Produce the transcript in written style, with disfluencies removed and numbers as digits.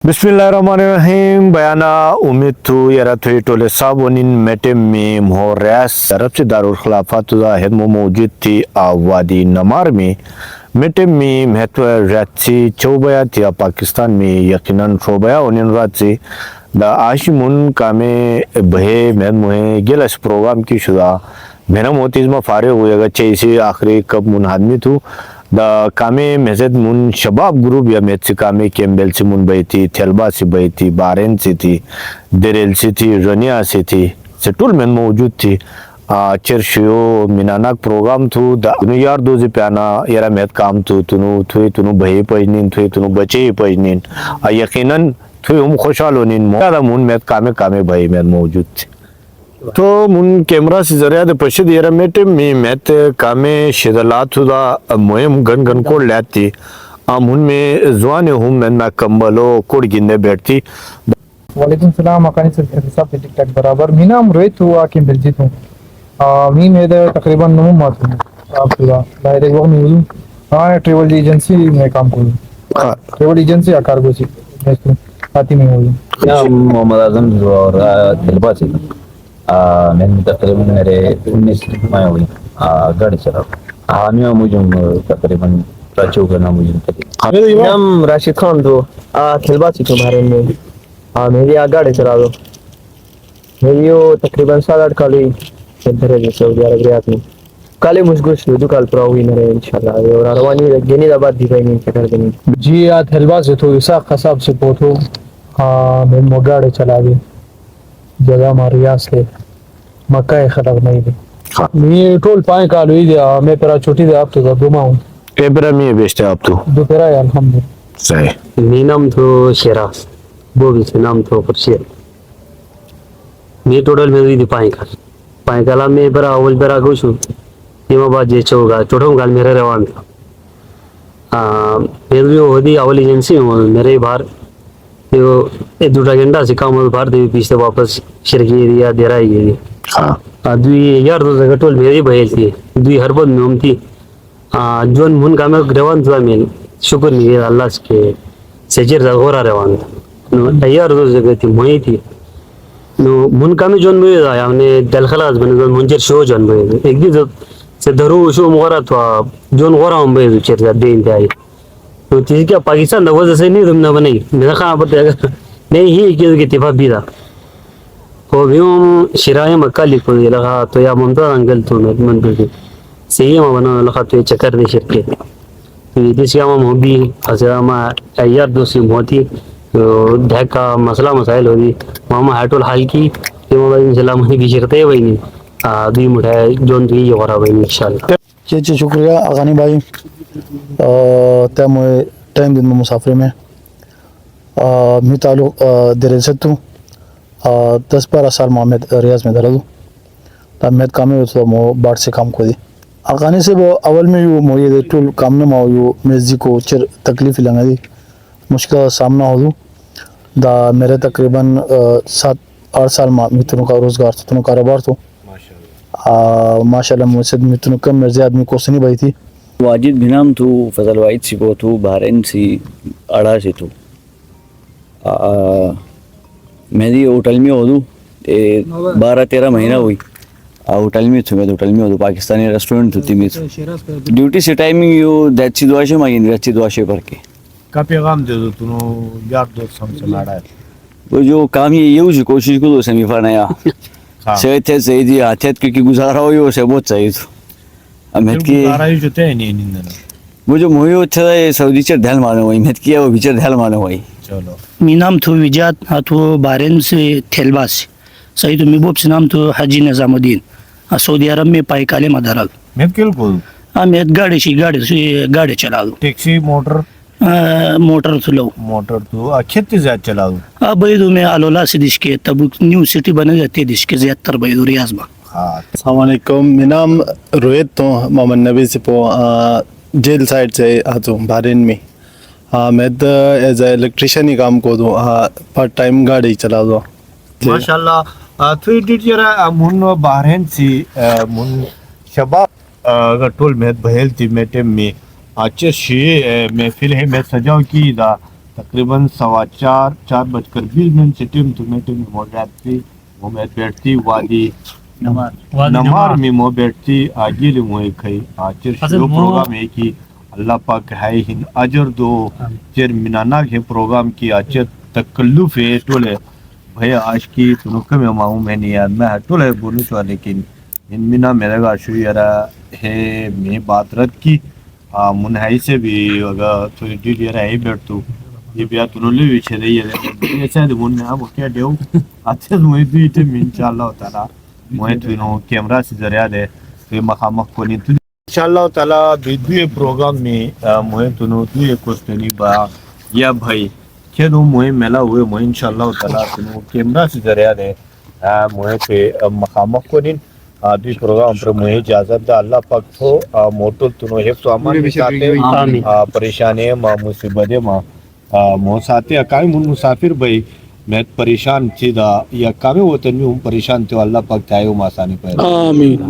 बिस्मिल्लाहिर्रहमानिर्रहीम बयाना उम्मीद थू यारा थू टोले साबोनिन मेटे में मोहरस तरफ से दारुल खिलाफत जाहिद मौजूद थी आवादी नमार में मेटे में महत्व राची चौबया थी पाकिस्तान में यकीनन शोबया उन्हें राची द आशिमुन कामे बहे महद मुहे गिलस प्रोग्राम की शुदा मेरा मोतिज़मा फारे हुएगा चैसे आखिरी कब मुनहादमी थू द कामे मेज़द मुन शबाब ग्रुप या मेज़ से कामे केम्बेल से मुन बही थी थेलबा से बही थी बारेन से थी देरेल से थी रनिया से थी सेटुल में मौजूद थी चर्चियो मिनानाक प्रोग्राम थू द यार दो प्याना यारा मेद काम थू तुनु बही पजनीन तुनु बचे पजनीन यकीनन थू हम खुशहाल होनीन मोदा मुन मेद कामे बही मेद मौजूद थी तो मुन कैमरा से जरिया दे पश्चिद येरा मेटे में मैत कामे शिदलात हुदा मुहिम गन कोड लाती मुन में जवान हूँ मैं कंबलो कोड गिंदे बैठती वालेकुम सलाम अकानी से हिसाब से टिक टैक बराबर मी नाम रोहित हुआ कि बिलजित हूँ मी मेरे तकरीबन 9 माह हूँ आप पूरा दायरे वक्त में हूँ हाँ ट्रेवल एजेंसी में काम करूँ ट्रेवल एजेंसी या कार्गो से मैं आती में हूँ मोहम्मद आजम और दिलबा से मैंने तकरीबन मेरे 19 माह हुई गाड़ी चला मैं मुझे तकरीबन रांची का नाम मुझे नाम राशिद खान तो खिलबा से तुम्हारे में मेरी गाड़ी चला दो मेरी वो तकरीबन 7-8 काली सऊदी अरब में काले मुझको दुकान पर हुई मेरे इंशाल्लाह और रवानी गेनी आबाद दी भाई नहीं कर देनी जी आ खिलबा से तो इसा खसाब से पोथो मैं मोगाड़े चला गई जगह मारिया से मक्का खराब नहीं थी मैं टोल पाए काल हुई मैं पेरा छोटी दे आप तो दुमा हूँ पेपरा में बेचते आप तो दोपहर है अल्हम्दुलिल्लाह सही मेरा नाम तो शेराज वो भी नाम तो परशेर मैं टोटल में हुई पाए काला में बरा अवल बरा कुछ ये बाद जे चौगा टोटल गाल मेरा रवान था फिर भी होती अवल एजेंसी मेरे बाहर तो ये 2 घंटा से काम बाहर दे पीछे वापस शिरकी एरिया दे रहा है हाँ दुई यार दो जगह टोल मेरी बहल थी दुई हर बंद में थी जोन मुन का मैं रवान था मैं शुक्र नहीं है अल्लाह के सजर हो रहा रवान था यार दो जगह थी वही थी नो मुन का में जोन में आया हमने दल खलास बने जोन मुंजर शो जोन में एक दिन से धरू शो मोरा था जोन हो रहा हूँ भाई चेर दिन थे आई तो चीज़ क्या पाकिस्तान दवा जैसे नहीं तुमने बनी मेरा खाना पड़ता नहीं ही कि तिफा भी था तो भी हम शिराए मक्का लिखो ये लगा तो या ममता अंकल तो मन पे सही है बना लगा तो ये चक्कर नहीं शिरके तो इस क्या हम भी हज़ार में यार दोस्ती मोती तो ढका मसला मसाइल होगी मामा हाटोल हाल की तो मोबाइल इंशाल्लाह मुझे भी शिरते भाई नहीं दी मुठाई जोन दी ये वाला भाई इंशाल्लाह चेचे शुक्रिया अगानी भाई त्यामुळे टाइम दिन मुसाफरी में मी तालुक दिरेल से तू 10-12 साल मोहम्मद रियाज में दरदू तमेद काम में मो बाट से काम को दी अगानी से वो अवल में यू मो ये टूल काम न माओ यू मेजी को चिर तकलीफ लगा दी मुश्किल सामना हो दू दा मेरे तकरीबन 7-8 साल मित्रों का रोजगार तो कारोबार तो माशाल्लाह मुझसे मित्रों कम मेरे आदमी को सुनी भाई थी वाजिद भिनाम थू फजल वाइद सिपो थू बहरीन सी अड़ा से थू मेरी होटल में हो दूँ 12-13 महीना हुई होटल में थू मैं होटल में हो दूँ पाकिस्तानी रेस्टोरेंट थी मैं ड्यूटी से टाइमिंग यू दैची दुआशे मांगी दैची दुआशे पर के का पैगाम दे दो तुनो यार दोस्त हमसे लड़ा है वो जो काम ये यूज कोशिश को तो समी फरनाया सही थे सही जी हाथ क्योंकि गुजारा हो ये से बहुत चाहिए तो अहमद की वो जो मुही अच्छा है सऊदी चर ढल मानो वही अहमद की है वो बिचर ढल मानो वही चलो मी नाम तो विजात हाथो बारेन से थेलबा से सही तो मिबोब से नाम तो हाजी निजामुद्दीन सऊदी अरब में पाइकाले मदारल मैं किल को मैं गाड़ी चला दो टैक्सी मोटर तो खेती ज्यादा चला दो बैदू में अलोला से दिशके तब न्यू सिटी बने जाती है दिशके ज्यादातर बैदू रियाज में अस्सलामुअलैकुम मेरा नाम रोहित तो मोहम्मद नबी से पो जेल साइड से आतो बहरीन में मैं तो एज ए इलेक्ट्रिशियन ही काम को दूँ पार्ट टाइम गाड़ी चला दो माशाल्लाह थ्री टीचर मुन बहरीन से मुन शबाब टोल में बहल थी मेटे में अच्छे महफिल है मैं सजाओ की दा تقریباً 4:20 ٹیم تو میٹے میں موجود بیٹھتی وادی نمار میں مو بیٹھتی آگے لے موئے کھئی آچر شروع پروگرام ہے کی اللہ پاک ہے ہن اجر دو چیر مناناک ہے پروگرام کی آچر تکلف ہے ٹولے بھئی آج کی تنکم اماموں میں نہیں یاد میں ٹولے بولو چوا لیکن ان منا میرے گا شوی یرا ہے میں بات رد کی منہائی سے بھی اگر تھوڑی ڈیل یرا ہے بیٹھتو یہ بیا تنولی بھی چھے دے یہ ایسا ہے من میں ہم کیا دیو اچھا موئی دویتے میں انشاءاللہ تعالی موئی توینو کیمرہ سے ذریعہ دے تو یہ مخامخ کنی تو انشاءاللہ تعالی دوی پروگرام میں موئی تنو دوی کوستنی با یا بھائی کھیدو موئی میلا ہوئے موئی انشاءاللہ تعالی تنو کیمرہ سے ذریعہ دے موئی پہ مخامخ کنی دوی پروگرام پر موئی اجازت دا اللہ پاک تو موٹو تنو حفظ و امان بتاتے پریشانے ما مصیبت ما مو ساتھ اکائی من مسافر بھئی میں پریشان تھی دا یا کامی وطن میں ہم پریشان تھے اللہ پاک تھائے ہم آسانی پہلے آمین